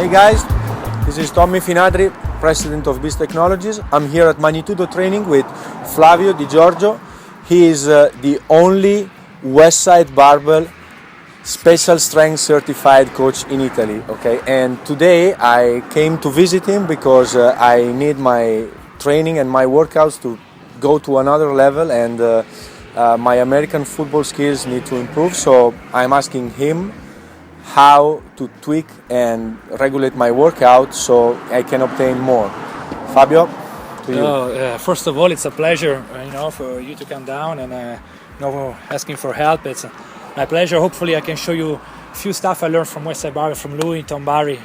Hey guys, this is Tommy Finadri, President of Beast Technologies. I'm here at Magnitudo Training with Flavio Di Giorgio. He is the only Westside Barbell special strength certified coach in Italy. Okay, and today I came to visit him because I need my training and my workouts to go to another level, and my American football skills need to improve. So I'm asking him how to tweak and regulate my workout so I can obtain more. Fabio, to you. First of all, it's a pleasure, for you to come down and asking for help. It's my pleasure. Hopefully, I can show you a few stuff I learned from Westside Barbell, from Louis and Tom Barry,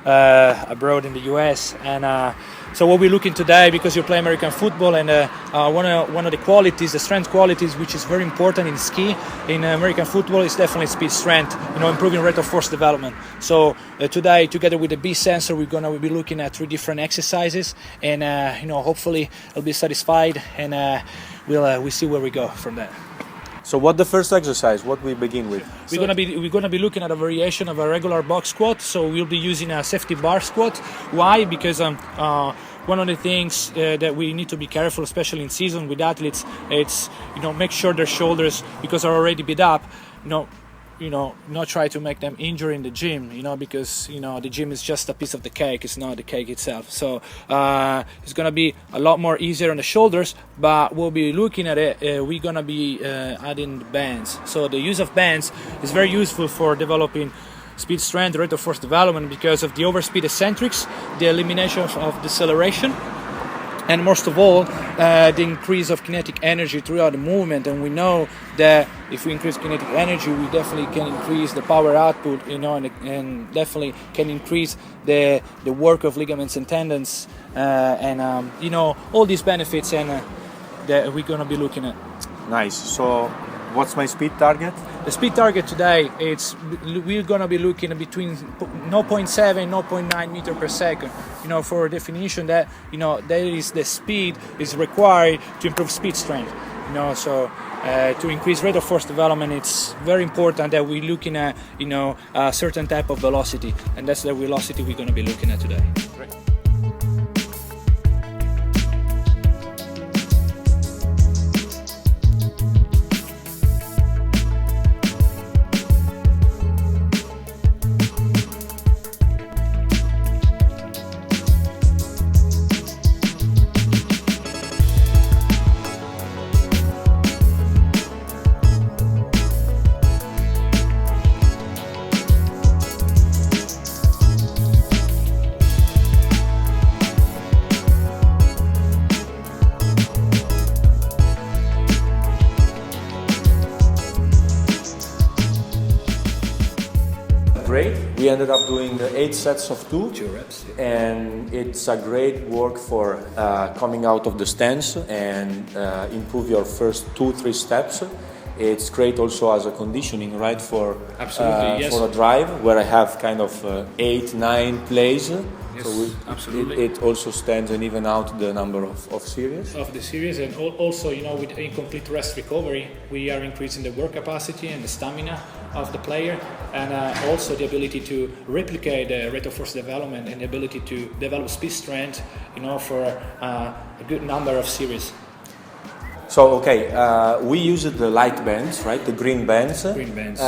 abroad in the US. And so what we're looking today, because you play American football, and one of the qualities, the strength qualities, which is very important in ski, in American football, is definitely speed strength, improving rate of force development. So today, together with the B sensor, we're going to be looking at 3 different exercises, and hopefully I'll be satisfied, and we'll see where we go from there. So what the first exercise, what we begin with? We're gonna be looking at a variation of a regular box squat. So we'll be using a safety bar squat. Why? Because one of the things that we need to be careful, especially in season with athletes, it's make sure their shoulders, because they're already beat up, not try to make them injure in the gym, because the gym is just a piece of the cake. It's not the cake itself. So it's gonna be a lot more easier on the shoulders, but we'll be looking at it. We're gonna be adding bands. So the use of bands is very useful for developing speed strength, rate of force development, because of the overspeed eccentrics, the elimination of deceleration, and most of all, the increase of kinetic energy throughout the movement. And we know that if we increase kinetic energy, we definitely can increase the power output, and definitely can increase the work of ligaments and tendons, and all these benefits, and that we're going to be looking at. Nice. So what's my speed target? The speed target today, we're going to be looking at between 0.7 and 0.9 meter per second. For a definition, that that is the speed is required to improve speed strength. So to increase rate of force development, it's very important that we're looking at a certain type of velocity, and that's the velocity we're going to be looking at today. Great. Great. We ended up doing 8 sets of 2 reps, and it's a great work for coming out of the stance and improve your first 2-3 steps. It's great also as a conditioning, right? For absolutely, yes. For a drive where I have kind of 8-9 plays. Yes, so absolutely. It also stands and even out the number of series. Of the series, and also, with incomplete rest recovery, we are increasing the work capacity and the stamina of the player, and also the ability to replicate the rate of force development and the ability to develop speed strength, for a good number of series. So, okay, we used the light bands, right? The green bands. Green bands.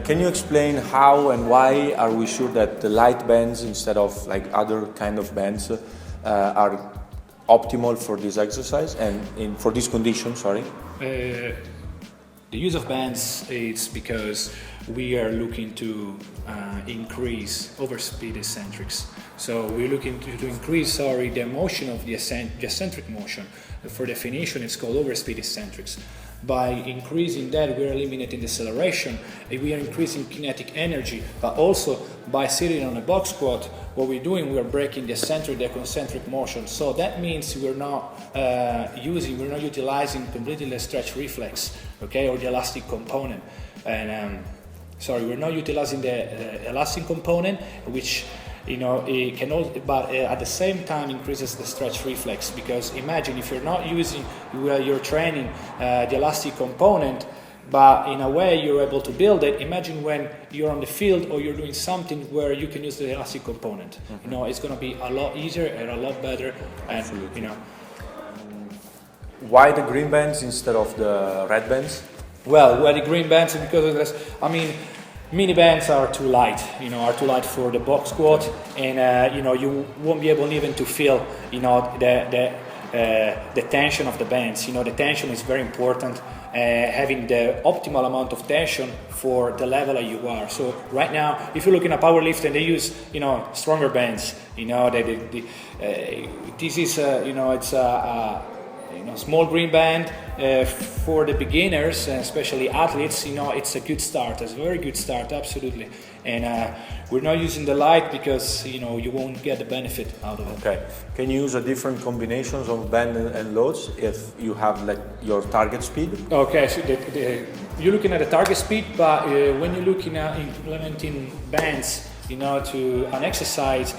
Can you explain how and why are we sure that the light bands instead of other kind of bands are optimal for this exercise and for this condition? Sorry. The use of bands is because we are looking to increase overspeed eccentrics. So we're looking to increase the motion of the eccentric motion. For definition, it's called overspeed eccentrics. By increasing that, we're eliminating deceleration, and we are increasing kinetic energy, but also by sitting on a box squat, what we're doing, we're breaking the eccentric, the concentric motion. So that means we're not utilizing completely the stretch reflex, okay, or the elastic component. And we're not utilizing the elastic component, which it can also, but at the same time increases the stretch reflex, because imagine if you're not using, you're training the elastic component, but in a way you're able to build it. Imagine when you're on the field or you're doing something where you can use the elastic component. You know, it's going to be a lot easier and a lot better. And Absolutely. you know, Why the green bands instead of the red bands? well, where the green bands, because of this, I mean, mini bands are too light. You know, are too light for the box squat, and you know, you won't be able even to feel, you know, the tension of the bands. You know, the tension is very important. Having the optimal amount of tension for the level that you are. So right now, if you look in a powerlift and they use, you know, stronger bands, you know, this is, you know, it's a you know, small green band for the beginners, especially athletes. You know, it's a good start. It's a very good start, absolutely. And we're not using the light because, you know, you won't get the benefit out of it. Okay. Can you use a different combinations of band and loads if you have like your target speed? Okay, so you're looking at the target speed, but when you're looking at implementing bands, you know, to an exercise,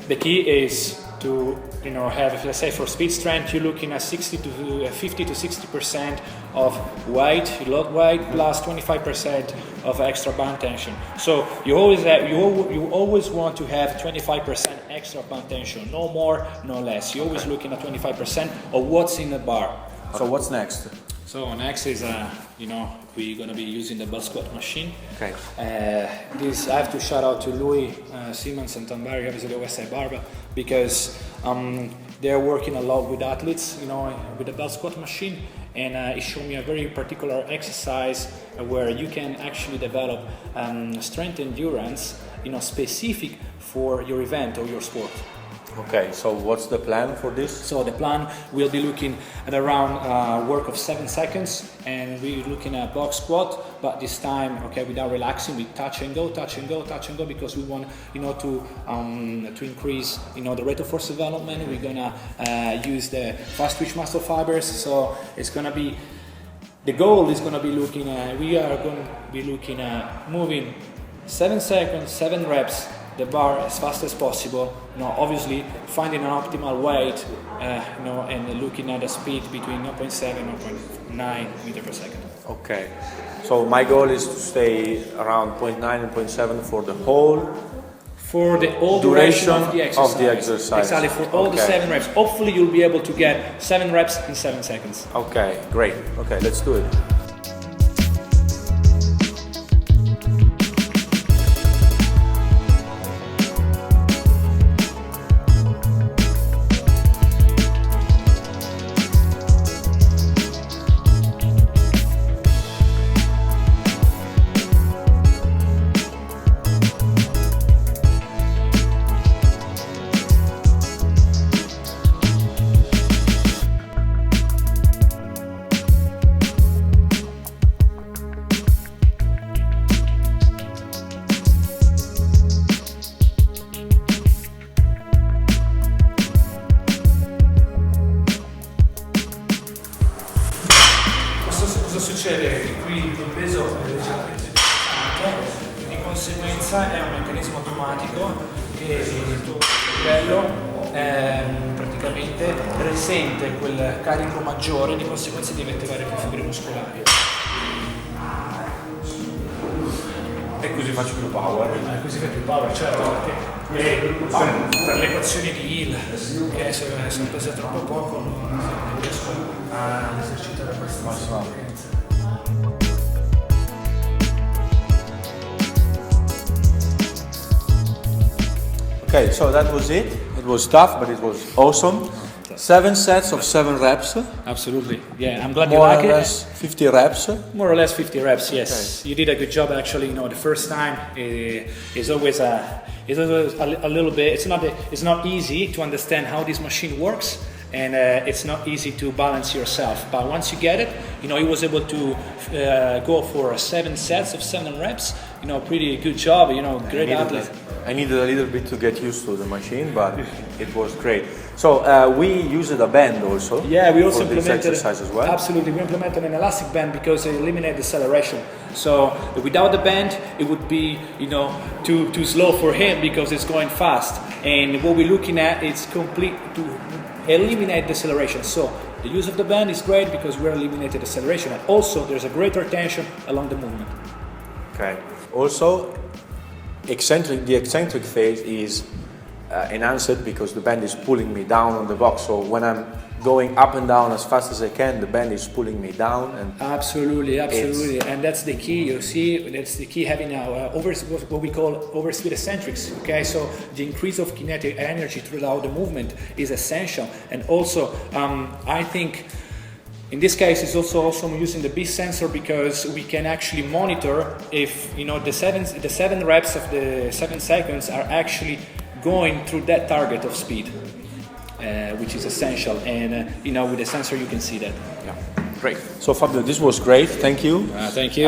the key is to, you know, have, let's say for speed strength, you're looking at 50 to 60% of weight, load weight, plus 25% of extra band tension. So you always want to have 25% extra band tension, no more, no less. You're always looking at 25% of what's in the bar. So what's next? So next is, you know, we're gonna be using the bell squat machine. Okay. This I have to shout out to Louis Siemens and Tom Barry, obviously the Westside Barbell, because they're working a lot with athletes, you know, with the bell squat machine, and it showed me a very particular exercise where you can actually develop strength endurance, you know, specific for your event or your sport. Okay, so what's the plan for this? So the plan, we'll be looking at around work of 7 seconds, and we're looking at box squat, but this time, okay, without relaxing, we touch and go, touch and go, touch and go, because we want, you know, to increase, you know, the rate of force development. We're gonna use the fast twitch muscle fibers, so it's gonna be, the goal is gonna be looking at, we are going to be looking at moving 7 seconds, 7 reps, the bar as fast as possible, you know, obviously finding an optimal weight, you know, and looking at the speed between 0.7 and 0.9 meter per second. Okay, so my goal is to stay around 0.9 and 0.7 for the whole duration of the exercise. Exactly, for all the 7 reps. Hopefully you'll be able to get 7 reps in 7 seconds. Okay, great. Okay, let's do it. Cosa succede? Qui il peso è leggermente alto, di conseguenza è un meccanismo automatico che il tuo livello praticamente risente quel carico maggiore, di conseguenza deve attivare più fibre muscolari. E così faccio più power. Così fai più power, certo, perché per le equazioni di Hill, che se pesa troppo poco non riesco a esercitare questa massima. Okay, so that was it. It was tough, but it was awesome. 7 sets of 7 reps. Absolutely, yeah. I'm glad you More like or it. less 50 reps. More or less 50 reps, yes. Okay. You did a good job, actually. You know, the first time is always a little bit. It's not easy to understand how this machine works, and it's not easy to balance yourself. But once you get it, you know, he was able to go for 7 sets of 7 reps. You know, pretty good job. You know, great athlete. I needed a little bit to get used to the machine, but it was great. So we used a band also. Yeah, we also for this implemented exercise as well. Absolutely, we implemented an elastic band because it eliminated deceleration. So without the band, it would be, you know, too slow for him because it's going fast. And what we're looking at is complete to eliminate deceleration. So the use of the band is great because we're eliminating deceleration, and also there's a greater tension along the movement. Okay. Also, the eccentric phase is enhanced because the band is pulling me down on the box. So when I'm going up and down as fast as I can, the band is pulling me down. And absolutely, and that's the key. You see, that's the key, having what we call overspeed eccentrics. Okay, so the increase of kinetic energy throughout the movement is essential, and also I think in this case it's also awesome using the beast sensor, because we can actually monitor if the seven reps of the 7 seconds are actually going through that target of speed. Which is essential, and with the sensor you can see that. Yeah, great. So Fabio, this was great. Thank you. Thank you.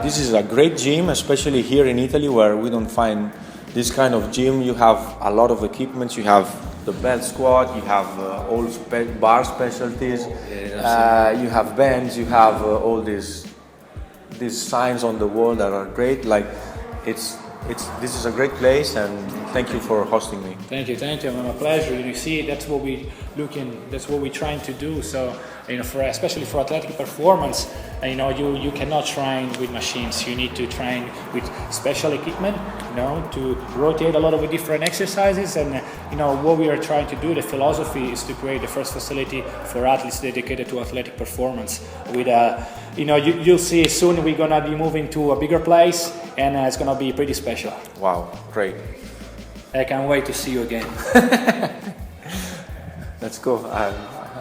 This is a great gym, especially here in Italy, where we don't find this kind of gym. You have a lot of equipment. You have the belt squat. You have all bar specialties. You have bands. You have all these signs on the wall that are great. Like this is a great place, and thank you for hosting me. Thank you. My pleasure. You see, that's what we're trying to do. So, especially for athletic performance, you cannot train with machines. You need to train with special equipment, to rotate a lot of different exercises. And what we are trying to do, the philosophy is to create the first facility for athletes dedicated to athletic performance. With you'll see soon we're gonna be moving to a bigger place, and it's gonna be pretty special. Wow, great. I can't wait to see you again. Let's go.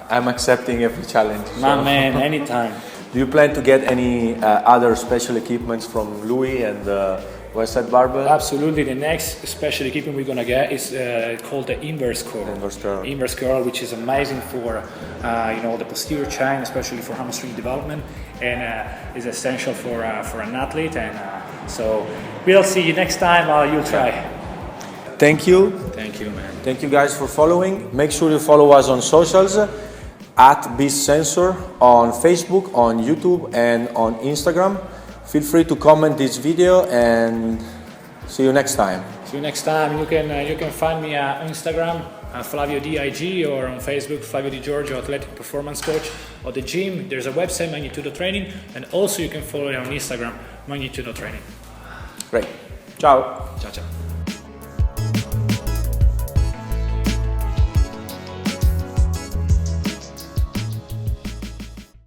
I'm accepting every challenge. My man, anytime. Do you plan to get any other special equipments from Louis and Westside Barbell? Absolutely. The next special equipment we're gonna get is called the inverse curl. Inverse curl, which is amazing for the posterior chain, especially for hamstring development, and is essential for an athlete. And so we'll see you next time. You'll try. Thank you. Thank you, man. Thank you guys for following. Make sure you follow us on socials at Beast Sensor on Facebook, on YouTube, and on Instagram. Feel free to comment this video, and see you next time. See you next time. You can find me on Instagram, Flavio DIG, or on Facebook, Flavio Di Giorgio, Athletic Performance Coach. Or the gym, there's a website, Magnitudo Training, and also you can follow it on Instagram, Magnitudo Training. Great. Ciao. Ciao, ciao.